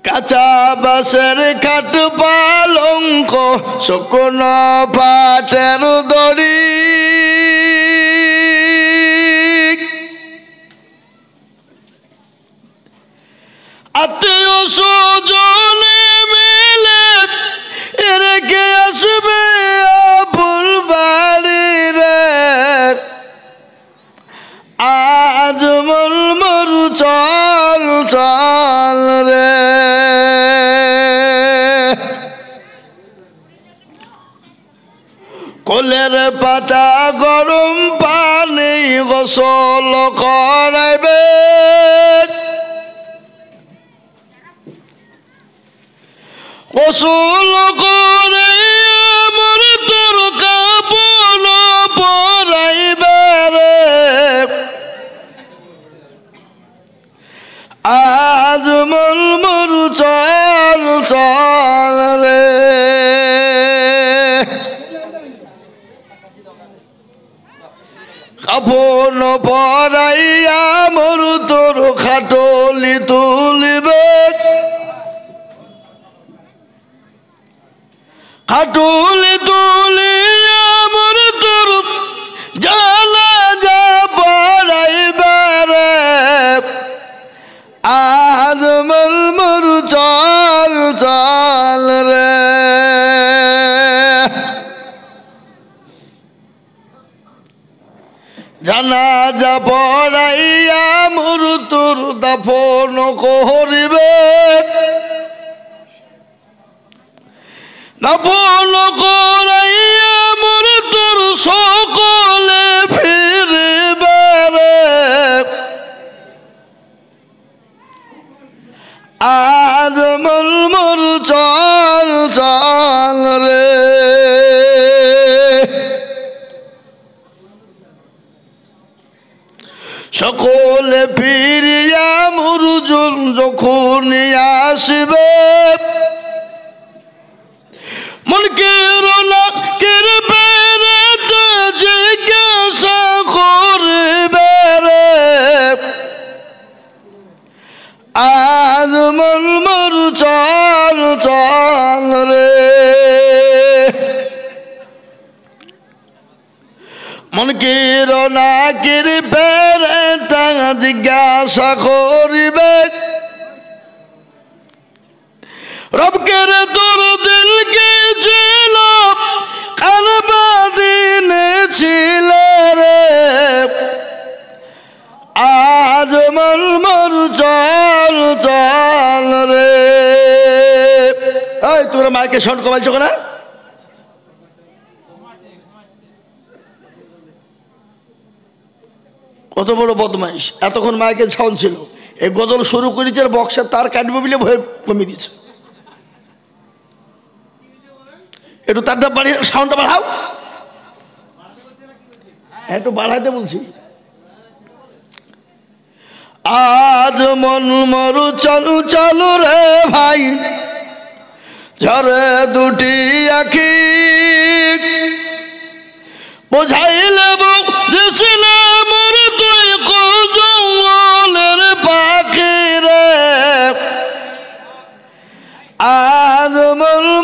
কাঁচা বাঁশের খাট পালঙ্ক শুকনো পাটের দড়ি আত্মীয় স্বজনে মিলে রেখে আসবে আপন বাড়ি রে আজ মরু চল চল রে কোলের পাতা গরম পানি গোসল করাইবে গোসল করে আমার তোর কাপড় পরাইবে রে আজ মরু চল চল রে কাপড় পরাইয়া মরু তোর খাটলি তুলিবে খাটলি তুলিয়া মরু তোর জানা যা পড়াইবে রে আজ মরু চল চল রে জানাজা পড়াইয়া মরু তোর দাফন করিবে দাফন করাইয়া মরু তোর সকলে ফিরবে রে আজ মরু চল চল রে সকলে ফিরিয়া মরুজন যখন আসবে মুনকির নাকির বেরেতে জিজ্ঞাসা করবে রে আজ মরু চল চল রে মুনকির নাকির বেরেতে জিজ্ঞাসা করিবে রবকের তোর দিল কে ছিল কালবাদিনে ছিল রে আজ মরু চল চল রে এই তোরা মাইকে সাউন্ড কমাইছো না কত বড় বদমাইশ এতক্ষণ মাইকে সাউন্ড ছিল এই গজল শুরু করেছে বক্সের তার কাটবে বলে ভয় কমিয়ে দিয়েছে একটু তারটা বাড়িয়ে সাউন্ডটা বাড়াও একটু বাড়াইতে বলছি আজ মরু চল চল রে ভাই ঝরে দুটি আখি বোঝাইলে বুঝিলে মরু তুই কজলের পাখি রে আজ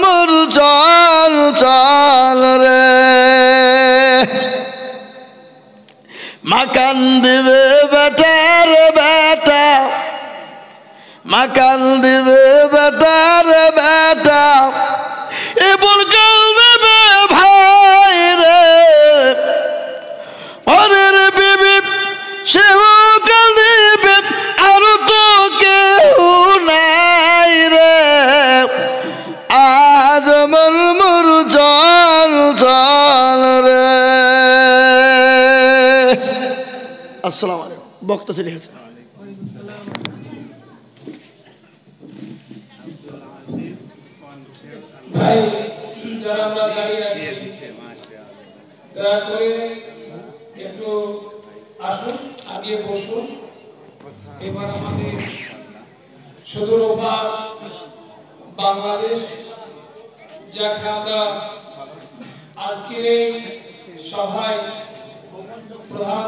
মরু চল চল রে মাকান দিবে বেটার বেটা মাকান দিবে বেটার বেটা এবার কাল দেবে ভাই রে পরের বিবি সেও কাল দিবে আর তো কেউ নাই রে আজ মরু চল চল রে আসসালামু আলাইকুম বক্তা চলে গেছে ভাই যারা আমরা দাঁড়িয়ে আছি দয়া করে একটু আসুন আগে বসুন এবার আমাদের সুদূরপার বাংলাদেশ যাকে আমরা আজকের এই সভায় প্রধান